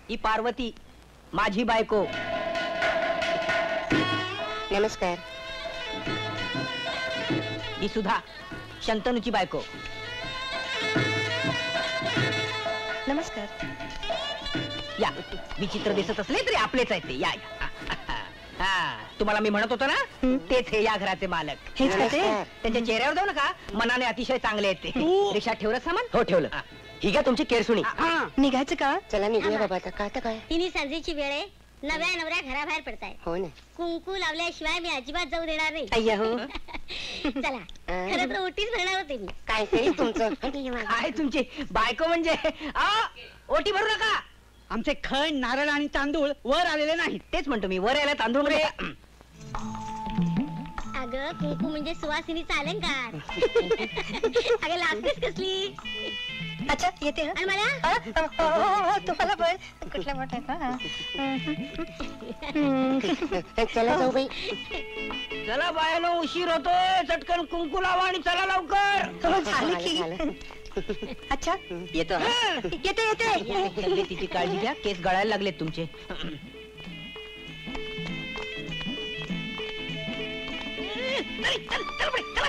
ही पार्वती माझी बायको. नमस्कार. ही सुधा शंतनूची बायको. नमस्कार. या विचित्र दिसत असले तरी आपलेच आहेत ते. या या. हा तुम्हाला मी म्हणत होतो ना तेच हे या घराचे मालक. हेच का ते? त्यांच्या चेहऱ्यावर जाऊ नका, मनाने अतिशय चांगले आहेत ते. रिक्षात ठेवलं सामान? हो ठेवलं. ही घ्या तुमची केरसुणी. निघायचं का? चला निघूया बाबा आता. का काय तिन्ही सांजेची वेळ आहे. नव्या नवऱ्या घराबाहेर पडताय. हो ना. कुंकू लावल्याशिवाय मी अजिबात जाऊ देणार नाही. अय्या हो. चला खरं तर ओटीच भरणार होते मी. काय तरी तुमचं. काय तुमची बायको म्हणजे ओटी भरू नका. आमचे खण नारळ आणि तांदूळ वर आलेले नाहीत. तेच म्हणतो मी, वर यायला तांदूळ मध्ये. अगं कुंकू म्हणजे सुवासिनीचा अलंकार. अगं लागतेच कसली. अच्छा येते. आणि मला तुम्हाला पण कुठल्या मोठ्या चला जाऊ बाई. चला बायानो, उशीर होतोय. चटकन कुंकू लावा आणि चला लवकर. झालं की. अच्छा येतो. येते येते. तब्येतीची काळजी घ्या, केस गळायला लागलेत तुमचे. चल, चल, चल, चल, चल.